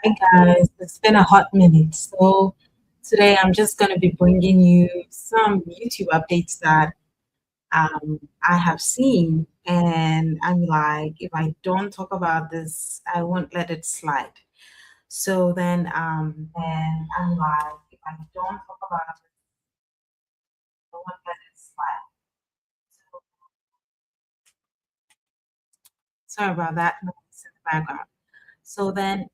Hi guys, it's been a hot minute. So today I'm just going to be bringing you some YouTube updates that I have seen. And I'm like, if I don't talk about this, I won't let it slide. So then, and I'm like, if I don't talk about it, I won't let it slide. So, sorry about that noise in the background. So then,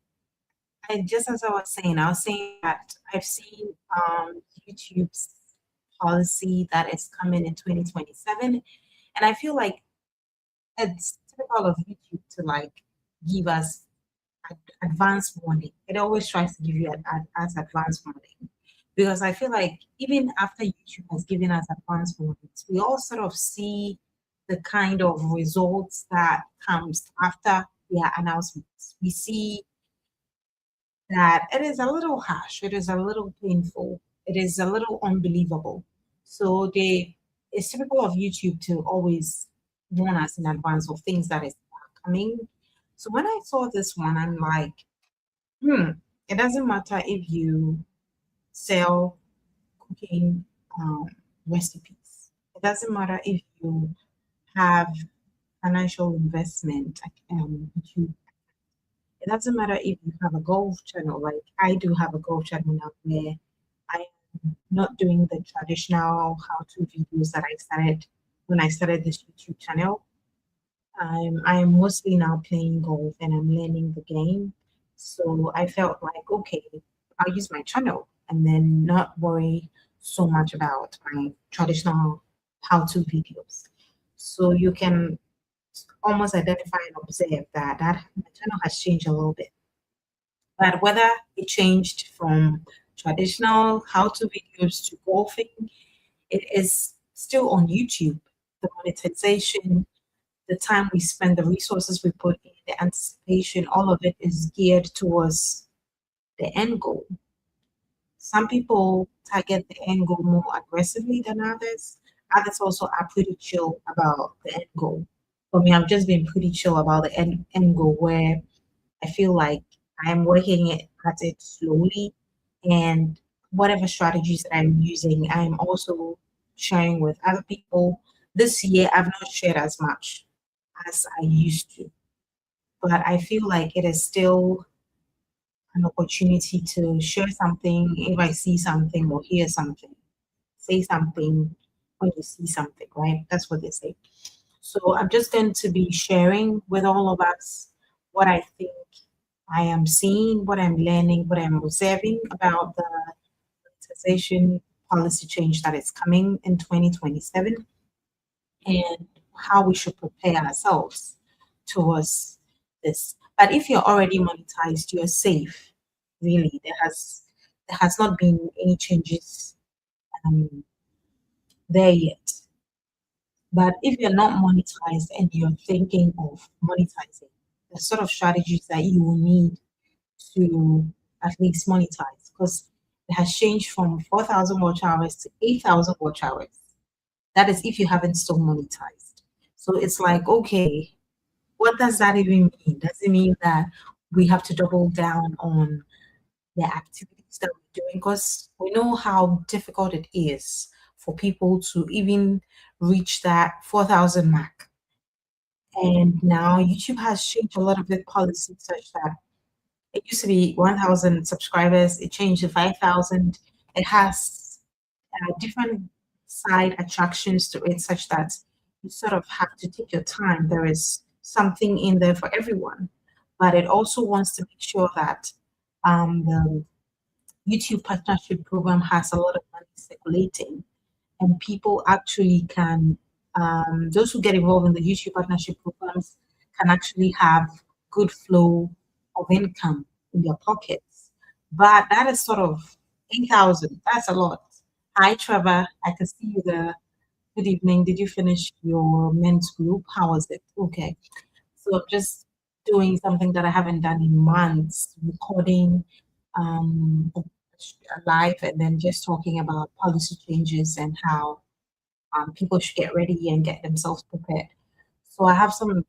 just as I was saying that I've seen YouTube's policy that is coming in 2027, and I feel like it's typical of YouTube to like give us advance warning. It always tries to give you as advance warning because I feel like even after YouTube has given us advance warnings, we all sort of see the kind of results that comes after their announcements. We see that it is a little harsh, it is a little painful, it is a little unbelievable. So it's typical of YouTube to always warn us in advance of things that is coming. So when I saw this one, I'm like, it doesn't matter if you sell cooking um, recipes. It doesn't matter if you have financial investment, YouTube. It doesn't matter if you have a golf channel, like I do have a golf channel now where I'm not doing the traditional how-to videos that I started when I started this YouTube channel. I'm mostly now playing golf and I'm learning the game. So I felt like, okay, I'll use my channel and then not worry so much about my traditional how-to videos. So you can almost identify and observe that my channel has changed a little bit. But whether it changed from traditional how-to videos to golfing, it is still on YouTube. The monetization, the time we spend, the resources we put in, the anticipation, all of it is geared towards the end goal. Some people target the end goal more aggressively than others. Others also are pretty chill about the end goal. For me, I've just been pretty chill about the end goal where I feel like I'm working at it slowly, and whatever strategies that I'm using, I'm also sharing with other people. This year, I've not shared as much as I used to, but I feel like it is still an opportunity to share something if I see something or hear something. Say something when you see something, right? That's what they say. So I'm just going to be sharing with all of us what I think I am seeing, what I'm learning, what I'm observing about the monetization policy change that is coming in 2027 and how we should prepare ourselves towards this. But if you're already monetized, you're safe. Really, there has not been any changes um, there yet. But if you're not monetized and you're thinking of monetizing, the sort of strategies that you will need to at least monetize, because it has changed from 4,000 watch hours to 8,000 watch hours. That is if you haven't still monetized. So it's like, okay, what does that even mean? Does it mean that we have to double down on the activities that we're doing? Because we know how difficult it is for people to even reach that 4,000 mark. And now YouTube has changed a lot of the policies such that it used to be 1,000 subscribers, it changed to 5,000. It has different side attractions to it, such that you sort of have to take your time. There is something in there for everyone, but it also wants to make sure that the YouTube partnership program has a lot of money circulating, and people actually can, those who get involved in the YouTube partnership programs can actually have good flow of income in their pockets. But that is sort of 8,000. That's a lot. Hi, Trevor. I can see you there. Good evening. Did you finish your men's group? How was it? Okay. So I'm just doing something that I haven't done in months, recording live and then just talking about policy changes and how people should get ready and get themselves prepared. So I have some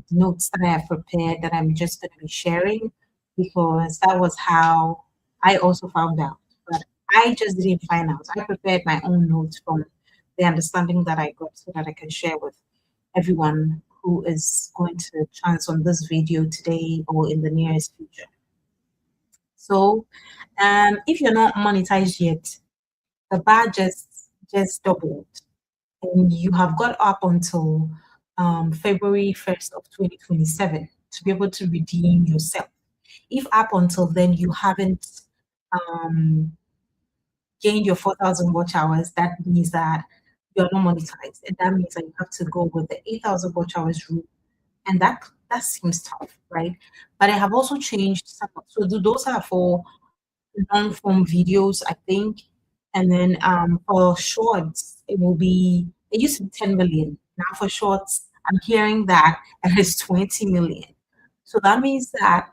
notes that I have prepared that I'm just going to be sharing. because that was how I also found out. But I just didn't find out. I prepared my own notes from the understanding that I got so that I can share with everyone who is going to chance on this video today or in the nearest future. So, if you're not monetized yet, the bar just doubled, and you have got up until February 1st of 2027 to be able to redeem yourself. If up until then you haven't um, gained your 4,000 watch hours, that means that you're not monetized, and that means that you have to go with the 8,000 watch hours rule, and that seems tough, right? But I have also changed some. So those are for long form videos, I think. And then for shorts, it used to be 10 million. Now for shorts, I'm hearing that it is 20 million. So that means that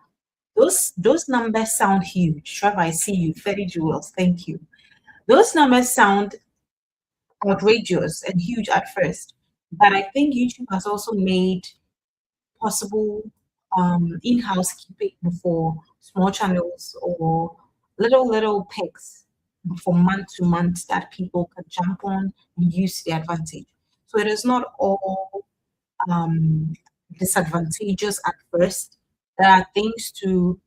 those numbers sound huge. Trevor, I see you. 30 jewels. Thank you. Those numbers sound outrageous and huge at first. But I think YouTube has also made possible in-house keeping for small channels or little picks for month to month that people can jump on and use the advantage. So it is not all um, disadvantageous at first. There are things to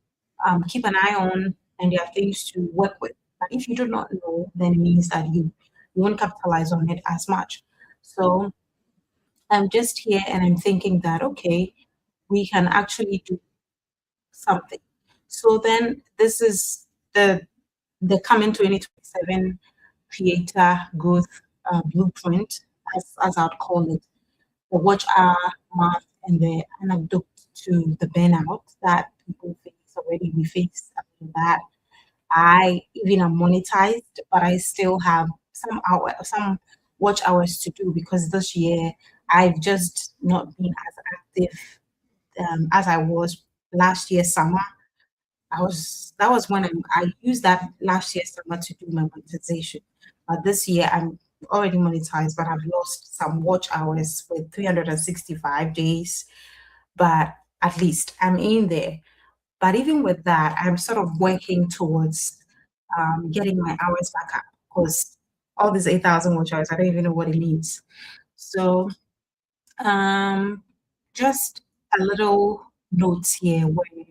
keep an eye on, and there are things to work with. But if you do not know, then it means that you won't capitalize on it as much. So I'm just here and I'm thinking that okay, we can actually do something. So then this is the coming 2027 creator growth blueprint, as I'd call it, the watch hour math and the anecdote to the burnout that people face already. We face that. I even am monetized, but I still have some watch hours to do because this year I've just not been as active as I was last year summer. That was when I used that last year summer to do my monetization. But this year I'm already monetized, but I've lost some watch hours for 365 days. But at least I'm in there. But even with that, I'm sort of working towards getting my hours back up because all these 8,000 watch hours, I don't even know what it means. So um, just a little notes here where you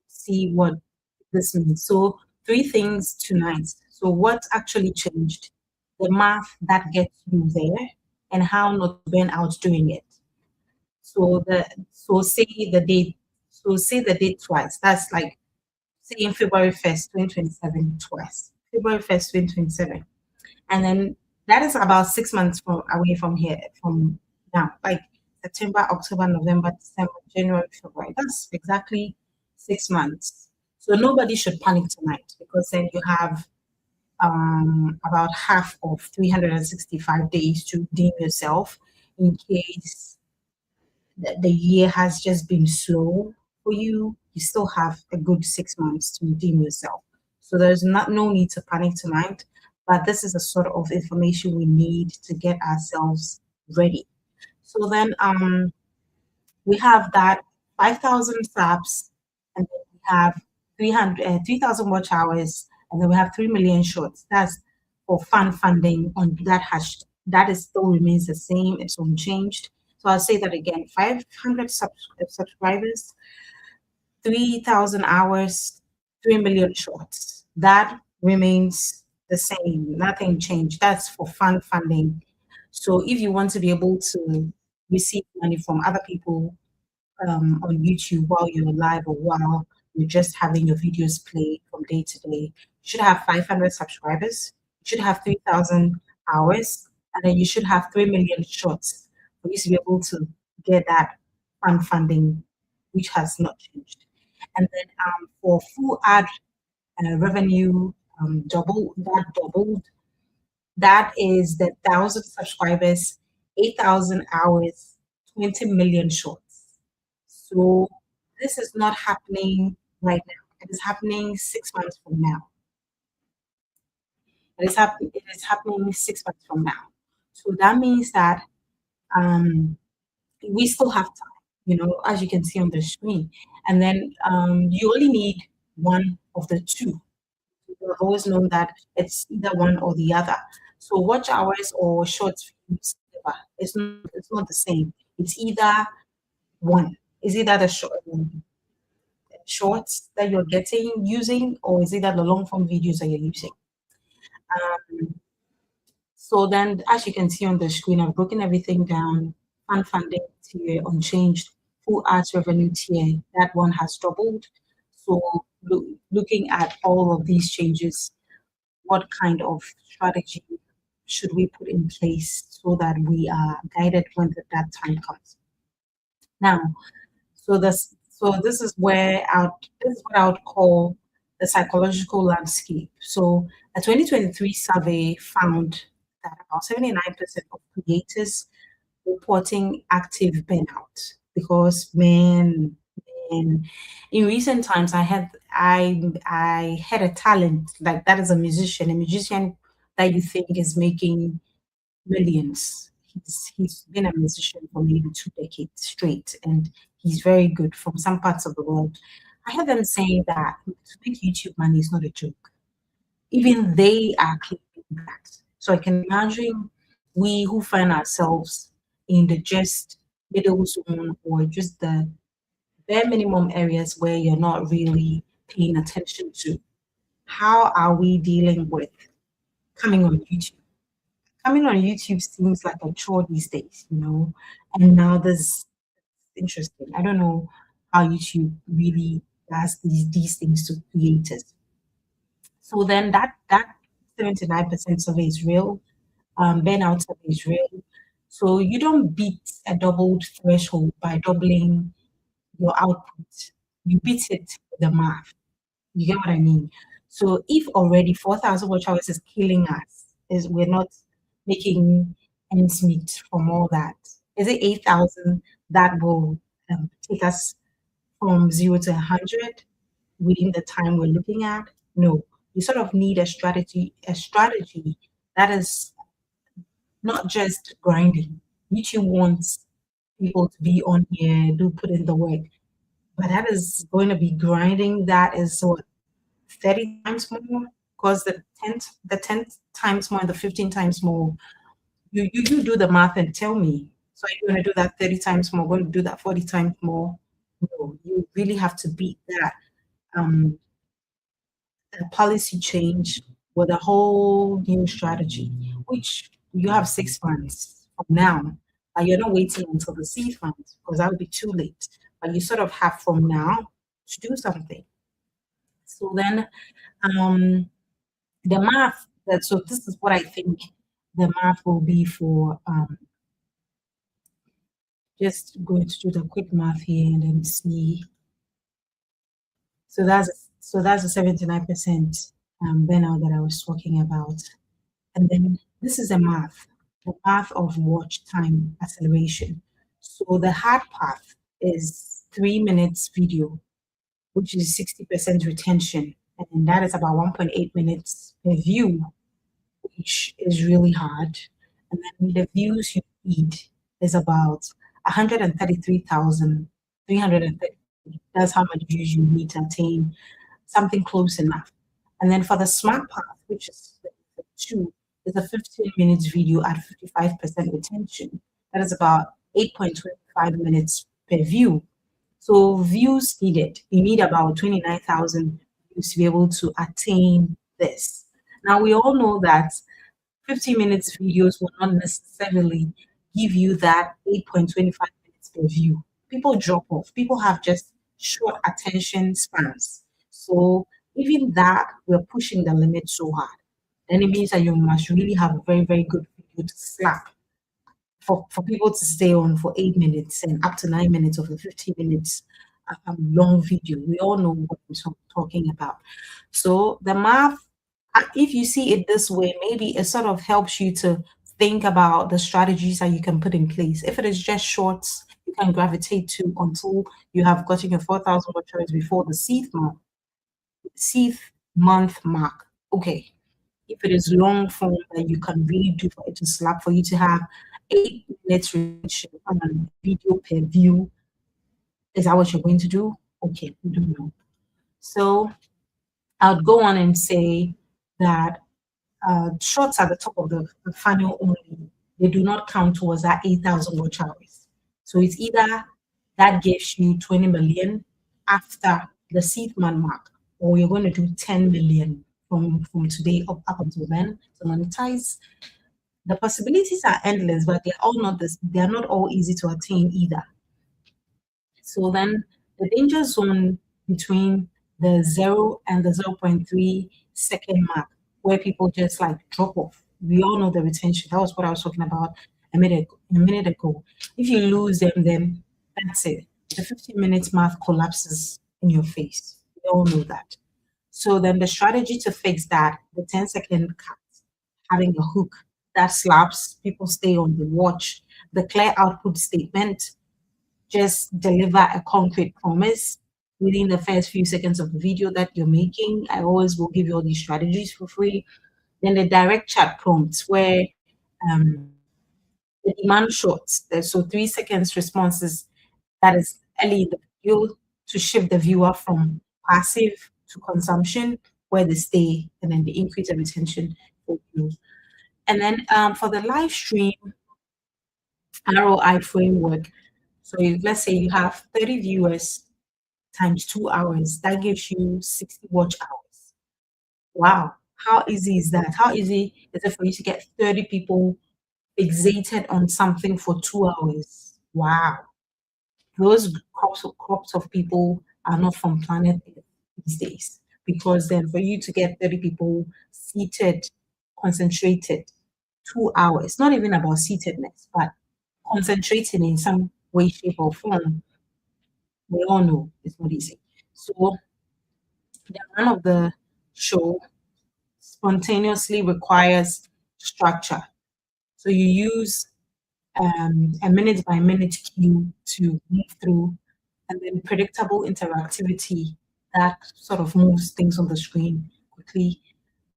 see what this means. So three things tonight. So what actually changed? The math that gets you there and how not to burn out doing it. So say the date. So say the date twice. That's like saying February 1st, 2027 twice. February 1st, 2027. And then that is about 6 months from away from here, from now. Like September, October, November, December, January, February. That's exactly 6 months. So nobody should panic tonight because then you have about half of 365 days to redeem yourself in case the year has just been slow for you. You still have a good 6 months to redeem yourself. So there's no need to panic tonight, but this is the sort of information we need to get ourselves ready. So then we have that 5,000 subs, and then we have 3,000 watch hours, and then we have 3 million shorts. That's for fund funding on that hash. That is still remains the same. It's unchanged. So I'll say that again: 500 subscribers, 3,000 hours, 3 million shorts. That remains the same. Nothing changed. That's for fund funding. So if you want to be able to receive money from other people on YouTube while you're live or while you're just having your videos play from day to day. You should have 500 subscribers. You should have 3,000 hours, and then you should have 3 million shorts for you to be able to get that fund funding, which has not changed. And then for full ad revenue, doubled. That is the 1,000 subscribers, 8,000 hours, 20 million shorts. So this is not happening right now. It is happening 6 months from now. It is happening 6 months from now. So that means that um, we still have time, as you can see on the screen. And then you only need one of the two. I've always known that it's either one or the other. So watch hours or shorts views, it's not the same. It's either one. Is either the shorts that you're getting using, or is either the long form videos that you're using. So then, as you can see on the screen, I've broken everything down. Fund funding tier unchanged, full arts revenue tier, that one has doubled. So looking at all of these changes, what kind of strategy should we put in place so that we are guided when that time comes? Now, this is this is what I would call the psychological landscape. So a 2023 survey found that about 79% of creators reporting active burnout because man, in recent times I had a talent like that is a musician that you think is making millions. He's been a musician for maybe 2 decades straight, and he's very good from some parts of the world. I heard them saying that to make YouTube money is not a joke. Even they are claiming that. So I can imagine we who find ourselves in the just middle zone or just the bare minimum areas where you're not really paying attention to. How are we dealing with coming on YouTube? Coming on YouTube seems like a chore these days, you know. And now there's interesting. I don't know how YouTube really does these things to creators. So then that 79% survey is real. Burnout survey is real. So you don't beat a doubled threshold by doubling your output. You beat it with the math. You get what I mean? So if already 4,000 watch hours is killing us, is we're not making ends meet from all that. Is it 8,000 that will take us from 0 to 100 within the time we're looking at? No. You sort of need a strategy that is not just grinding. YouTube wants people to be on here, do put in the work, but that is going to be grinding. That is what 30 times more, because the 10 times more and the 15 times more, you do the math and tell me. So are you going to do that 30 times more, going to do that 40 times more? No, you really have to beat um that policy change with a whole new strategy, which you have 6 months from now. You're not waiting until the seed fund because that would be too late. But you sort of have from now to do something. So then the math so this is what I think the math will be for just going to do the quick math here and then see. So that's the 79% burnout that I was talking about. And then this is the path of watch time acceleration. So the hard path is 3 minutes video, which is 60% retention. And that is about 1.8 minutes per view, which is really hard. And then the views you need is about 133,330. That's how much views you need to attain something close enough. And then for the smart path, which is the two, is a 15 minutes video at 55% retention. That is about 8.25 minutes per view. So views needed, you need about 29,000 views to be able to attain this. Now we all know that 50 minutes videos will not necessarily give you that 8.25 minutes per view. People drop off. People have just short attention spans. So even that, we're pushing the limit so hard. Then it means that you must really have a very, very good video to slap for people to stay on for 8 minutes and up to 9 minutes of a 15 minutes long video. We all know what I'm talking about. So the math, if you see it this way, maybe it sort of helps you to think about the strategies that you can put in place. If it is just shorts, you can gravitate to until you have gotten your 4,000 watch hours before the seventh month mark. Okay. If it is long form that you can really do for it to slap, for you to have 8 minutes retention on a video per view, is that what you're going to do? Okay, we don't know. So I would go on and say that shorts at the top of the funnel only, they do not count towards that 8,000 watch hours. So it's either that gives you 20 million after the seed man mark, or you're going to do 10 million from today up until then to monetize. The possibilities are endless, but they are not all easy to attain either. So then the danger zone between the 0 and the zero point 0.3 second mark, where people just like drop off. We all know the retention. That was what I was talking about a minute ago. If you lose them, then that's it. The 15 minutes math collapses in your face. We all know that. So then the strategy to fix that, the 10-second cut, having a hook that slaps, people stay on the watch, the clear output statement, just deliver a concrete promise within the first few seconds of the video that you're making. I always will give you all these strategies for free. Then the direct chat prompts where um, the demand shorts, so 3 seconds responses that is early in the video to shift the viewer from passive to consumption, where they stay, and then the increase of retention for you. And then for the live stream ROI framework, so let's say you have 30 viewers times 2 hours, that gives you 60 watch hours. Wow, how easy is that? How easy is it for you to get 30 people fixated on something for 2 hours? Wow, those crops of people are not from planet Earth these days. Because then for you to get 30 people seated, concentrated, 2 hours, not even about seatedness, but concentrating in some way, shape, or form, we all know it's not easy. So the run of the show spontaneously requires structure. So you use a minute by minute cue to move through, and then predictable interactivity that sort of moves things on the screen quickly.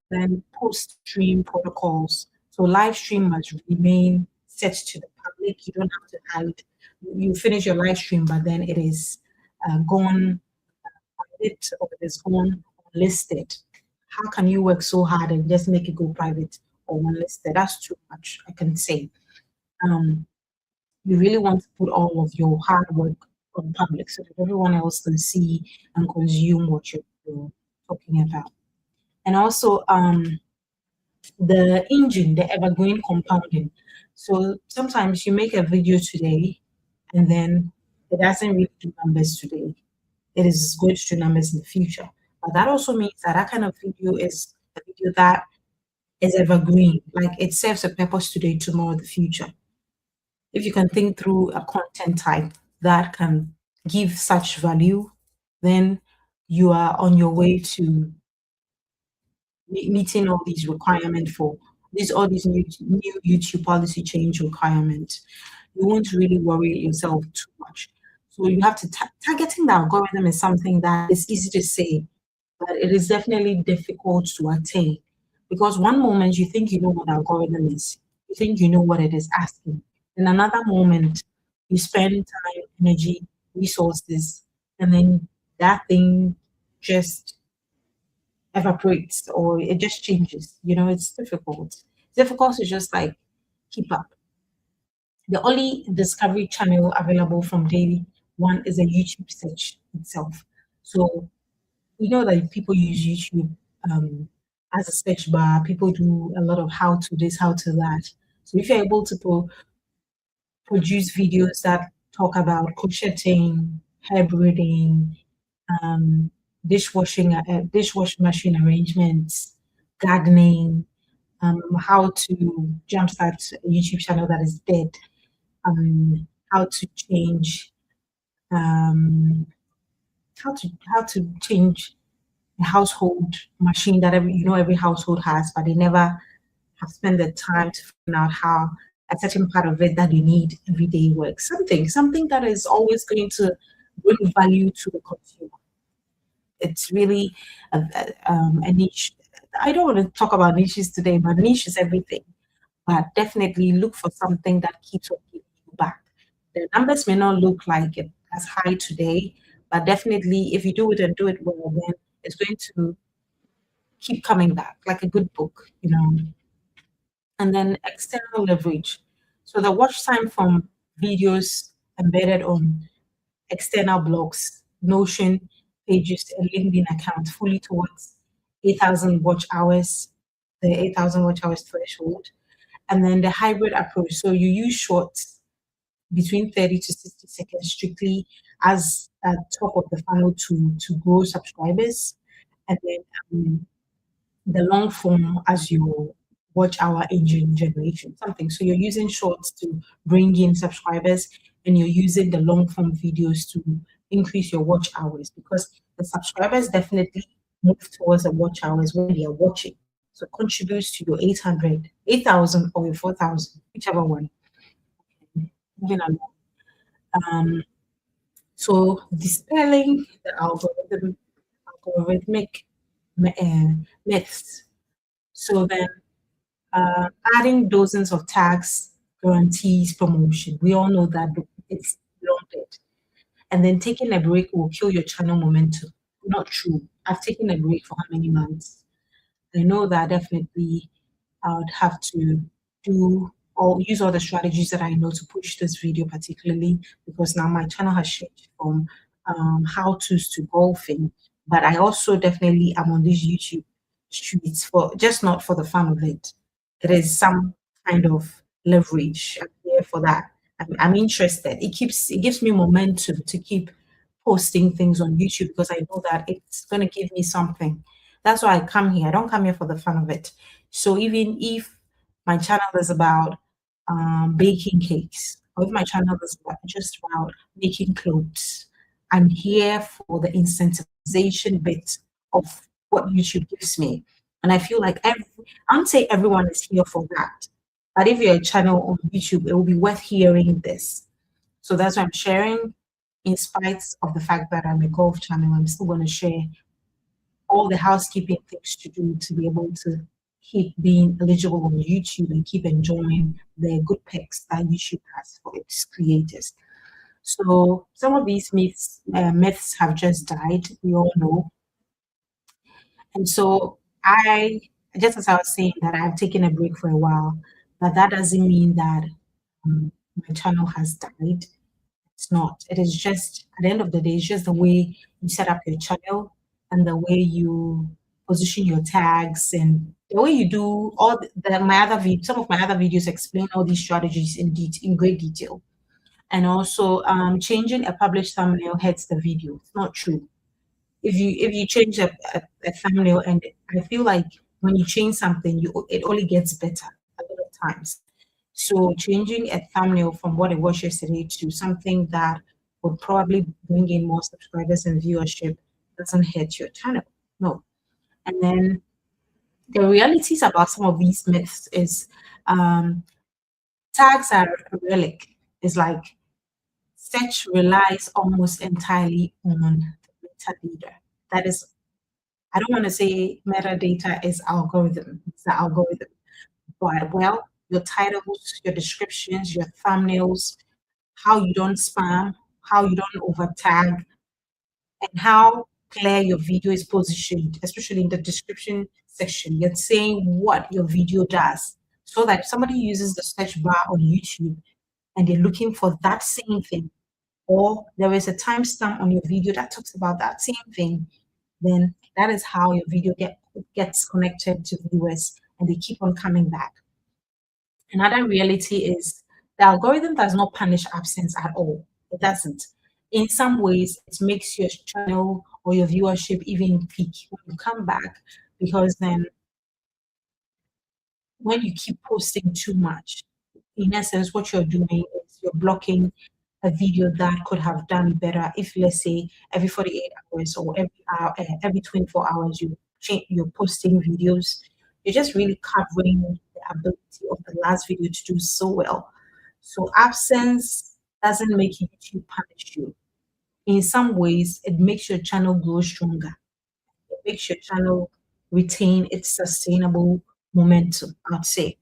Then post stream protocols. So live stream must remain set to the public. You don't have to hide. You finish your live stream, but then it is gone private or it is gone unlisted. How can you work so hard and just make it go private or unlisted? That's too much, I can say. Um, you really want to put all of your hard work on public so that everyone else can see and consume what you're talking about. And also the engine, the evergreen compounding. So sometimes you make a video today and then it doesn't really do numbers today. It is going to do numbers in the future. But that also means that that kind of video is a video that is evergreen, like it serves a purpose today, tomorrow, the future. If you can think through a content type that can give such value, then you are on your way to meeting all these requirements for all these new YouTube policy change requirements. You won't really worry yourself too much. So you have to targeting the algorithm is something that is easy to say, but it is definitely difficult to attain because one moment you think you know what algorithm is, you think you know what it is asking. In another moment, you spend time, energy, resources, and then that thing just evaporates or it just changes. It's difficult. Difficult to just like keep up. The only discovery channel available from day one is a YouTube search itself. So we know that people use YouTube as a search bar. People do a lot of how to this, how to that. So if you're able to produce videos that talk about crocheting, hair braiding, um, dishwashing machine arrangements, gardening, how to jumpstart a YouTube channel that is dead, how to change, um, how to change a household machine that every household has, but they never have spent the time to find out how a certain part of it that you need everyday work. Something that is always going to bring value to the consumer. It's really a niche. I don't want to talk about niches today, but niche is everything. But definitely look for something that keeps on giving you back. The numbers may not look like it as high today, But definitely, if you do it and do it well, then it's going to keep coming back like a good book, you know. And then external leverage. So the watch time from videos embedded on external blogs, Notion pages, and LinkedIn accounts fully towards 8,000 watch hours, the 8,000 watch hours threshold. And then the hybrid approach. So you use shorts between 30 to 60 seconds strictly as a top of the funnel to grow subscribers. And then the long form as your watch hour engine generation, something. So you're using shorts to bring in subscribers and you're using the long form videos to increase your watch hours because the subscribers definitely move towards the watch hours when they are watching. So it contributes to your 800, 8,000 or your 4,000, whichever one. Moving along. Um, so dispelling the algorithmic myths. So then adding dozens of tags guarantees promotion. We all know that it's long dead. And then taking a break will kill your channel momentum. Not true. I've taken a break for how many months? I know that definitely I would have to do or use all the strategies that I know to push this video particularly because now my channel has changed from how-tos to golfing. But I also definitely am on these YouTube streets for just not for the fun of it. It is some kind of leverage. I'm here for that. I'm interested. It gives me momentum to keep posting things on YouTube because I know that it's going to give me something. That's why I come here. I don't come here for the fun of it. So even if my channel is about baking cakes, or if my channel is just about making clothes, I'm here for the incentivization bit of what YouTube gives me. And I feel like I don't say everyone is here for that. But if you're a channel on YouTube, it will be worth hearing this. So that's why I'm sharing. In spite of the fact that I'm a golf channel, I'm still going to share all the housekeeping things to do to be able to keep being eligible on YouTube and keep enjoying the good perks that YouTube has for its creators. So some of these myths have just died. We all know, and so just as I was saying, that I've taken a break for a while, but that doesn't mean that my channel has died. It's not. It is just at the end of the day, it's just the way you set up your channel and the way you position your tags and the way you do all my other some of my other videos explain all these strategies in great detail. And also, changing a published thumbnail hurts the video. It's not true. If you change a thumbnail, and I feel like when you change something, it only gets better a lot of times. So changing a thumbnail from what it was yesterday to something that would probably bring in more subscribers and viewership doesn't hurt your channel. No. And then the realities about some of these myths is tags are a relic. It's like search relies almost entirely on the metadata. That is, I don't want to say metadata is algorithm. It's the algorithm. But well, your titles, your descriptions, your thumbnails, how you don't spam, how you don't over tag, and how clear your video is positioned, especially in the description section. You're saying what your video does. So that if somebody uses the search bar on YouTube and they're looking for that same thing, or there is a timestamp on your video that talks about that same thing, then that is how your video gets connected to viewers and they keep on coming back. Another reality is the algorithm does not punish absence at all. It doesn't. In some ways, it makes your channel or your viewership even peak when you come back, because then when you keep posting too much, in essence, what you're doing is you're blocking a video that could have done better if, let's say, every 48 hours or every hour, every 24 hours, you're posting videos. You're just really covering the ability of the last video to do so well. So absence doesn't make YouTube punish you. In some ways, it makes your channel grow stronger. It makes your channel retain its sustainable momentum, I'd say.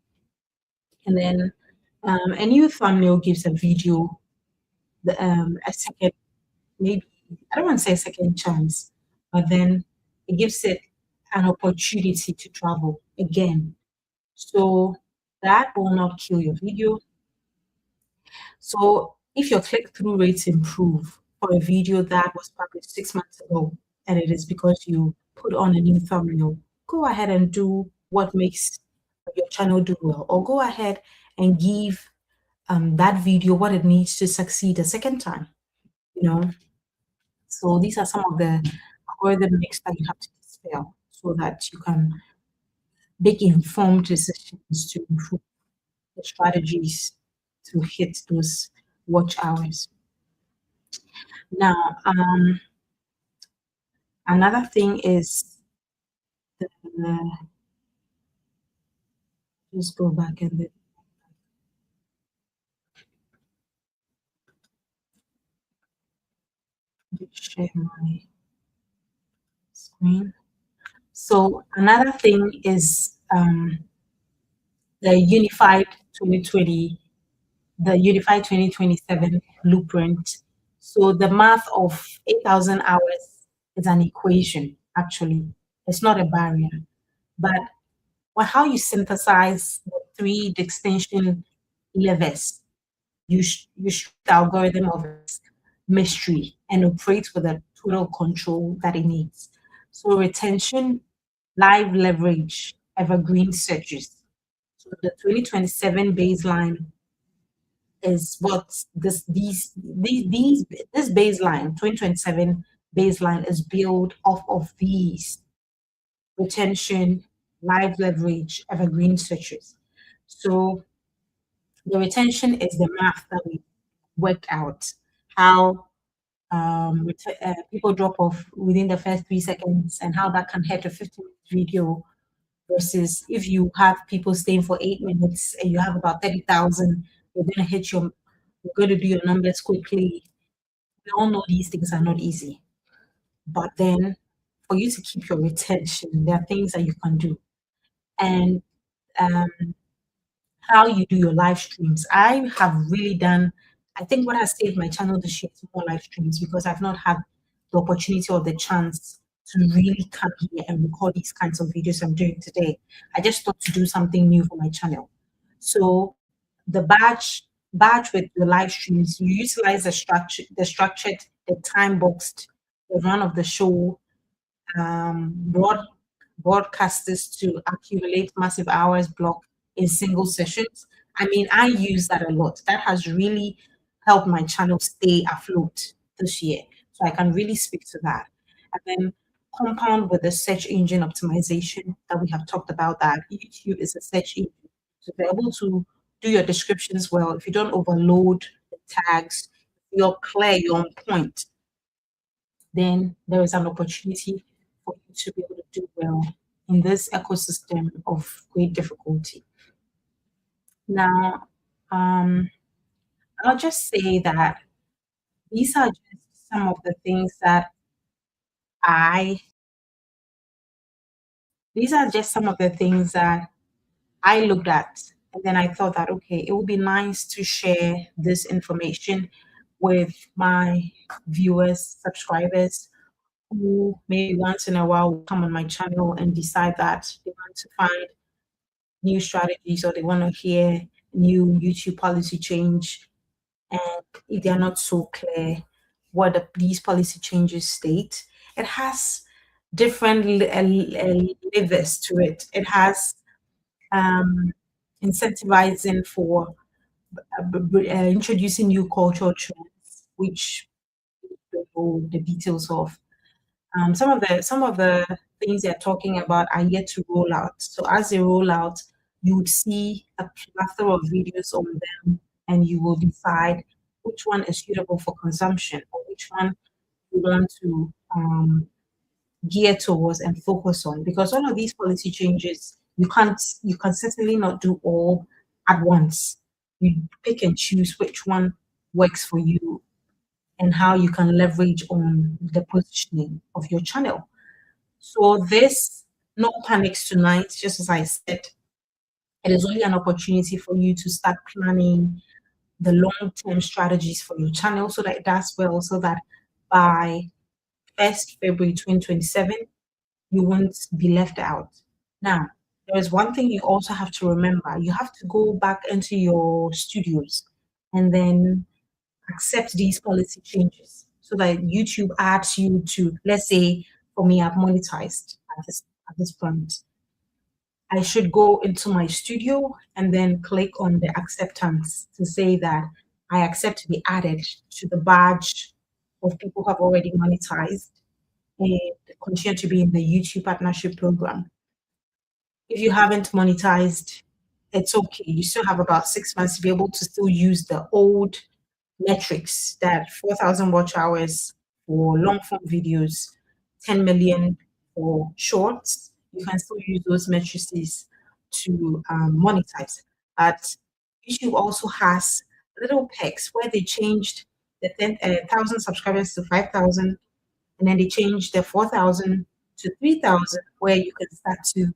And then a new thumbnail gives a video a second, maybe I don't want to say a second chance, but then it gives it an opportunity to travel again. So that will not kill your video. So if your click-through rates improve for a video that was published 6 months ago, and it is because you put on a new thumbnail, go ahead and do what makes your channel do well, or go ahead and give that video what it needs to succeed a second time. You know, so these are some of the algorithmics that you have to dispel so that you can make informed decisions to improve the strategies to hit those watch hours. Now, another thing is uh, just go back and then just share my screen. So another thing is the unified 2020, the unified 2027 blueprint. So the math of 8,000 hours is an equation, actually. It's not a barrier. But how you synthesize the three distinction levers, you strip the algorithm of its mystery and operate with the total control that it needs. So retention, live leverage, evergreen searches. So the 2027 baseline is what this baseline, 2027 baseline is built off of these: retention, live leverage, evergreen searches. So the retention is the math that we worked out, how people drop off within the first 3 seconds and how that can hurt a 15-minute video versus if you have people staying for 8 minutes and you have about 30,000, you're going to do your numbers quickly. We all know these things are not easy. But then for you to keep your retention, there are things that you can do. And um, how you do your live streams. I have really done, I think what has saved my channel this year is more live streams because I've not had the opportunity or the chance to really come here and record these kinds of videos I'm doing today. I just thought to do something new for my channel. So the batch with the live streams, you utilize the structured, the time boxed, the run of the show, broad broadcasters to accumulate massive hours block in single sessions. I mean, I use that a lot. That has really helped my channel stay afloat this year. So I can really speak to that. And then compound with the search engine optimization that we have talked about, that YouTube is a search engine. So be able to do your descriptions well, if you don't overload the tags, you're clear, you're on point, then there is an opportunity for you to be able to do well in this ecosystem of great difficulty. Now, I'll just say that these are just some of the things that I, these are just some of the things that I looked at. And then I thought that, okay, it would be nice to share this information with my viewers, subscribers, who maybe once in a while will come on my channel and decide that they want to find new strategies or they want to hear new YouTube policy change. And if they're not so clear what these policy changes state, it has different levers to it. It has um, incentivizing for introducing new cultural trends, which we don't know the details of. Some of the things they're talking about are yet to roll out. So as they roll out, you would see a plethora of videos on them, and you will decide which one is suitable for consumption or which one you want to gear towards and focus on. Because all of these policy changes, you can certainly not do all at once. You pick and choose which one works for you and how you can leverage on the positioning of your channel. So this no panics tonight, just as I said, it is only an opportunity for you to start planning the long-term strategies for your channel so that it does well, so that by 1st February 2027, you won't be left out. Now, there is one thing you also have to remember. You have to go back into your studios and then accept these policy changes so that YouTube adds you to, let's say, for me, I've monetized at this point. I should go into my studio and then click on the acceptance to say that I accept to be added to the badge of people who have already monetized and continue to be in the YouTube partnership program. If you haven't monetized, it's okay. You still have about 6 months to be able to still use the old metrics, that 4,000 watch hours for long form videos, 10 million for shorts. You can still use those matrices to monetize. But YouTube also has little perks where they changed the 1,000 subscribers to 5,000, and then they changed the 4,000 to 3,000, where you can start to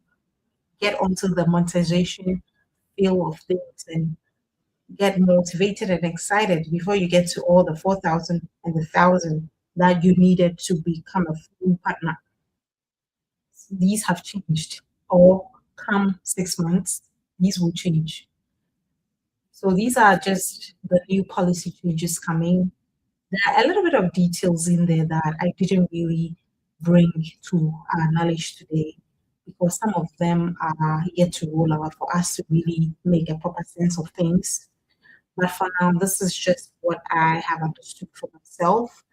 get onto the monetization feel of things and get motivated and excited before you get to all the 4,000 and the 1,000 that you needed to become a full partner. These have changed, or come 6 months, these will change. So these are just the new policy changes coming. There are a little bit of details in there that I didn't really bring to our knowledge today because some of them are yet to roll out for us to really make a proper sense of things. But for now, this is just what I have understood for myself.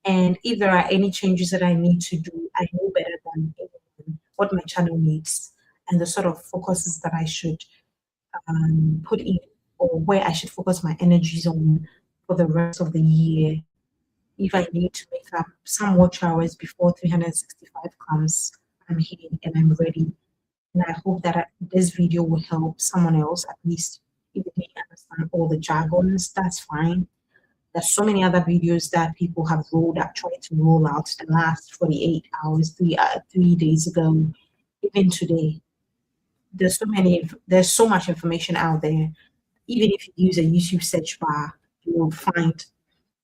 And if there are any changes that I need to do, I know better than anyone what my channel needs and the sort of focuses that I should put in, or where I should focus my energies on for the rest of the year. If I need to make up some watch hours before 365 comes, I'm here and I'm ready. And I hope that this video will help someone else, at least if they understand all the jargons, that's fine. There's so many other videos that people have tried to roll out the last 48 hours, 3 days ago, even today. There's so much information out there. Even if you use a YouTube search bar, you will find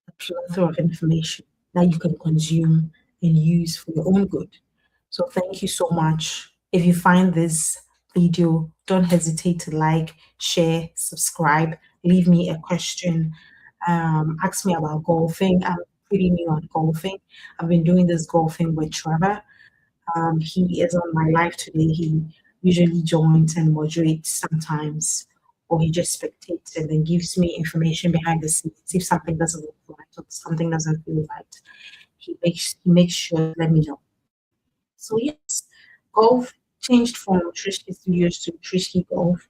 a plethora of information that you can consume and use for your own good. So thank you so much. If you find this video, don't hesitate to like, share, subscribe, leave me a question, ask me about golfing. I'm pretty new at golfing. I've been doing this golfing with Trevor. He is on my live today. He usually joins and moderates sometimes, or he just spectates and then gives me information behind the scenes. If something doesn't look right or something doesn't feel right, he makes sure to let me know. So yes, golf changed from Trishki Studios to Trishki Golf,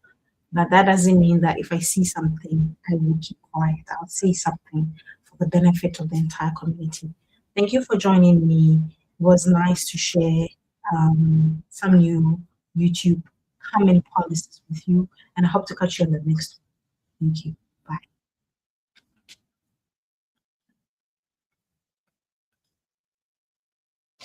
but that doesn't mean that if I see something, I will keep quiet. I'll say something for the benefit of the entire community. Thank you for joining me. It was nice to share some new YouTube coming policies with you, and I hope to catch you on the next one. Thank you.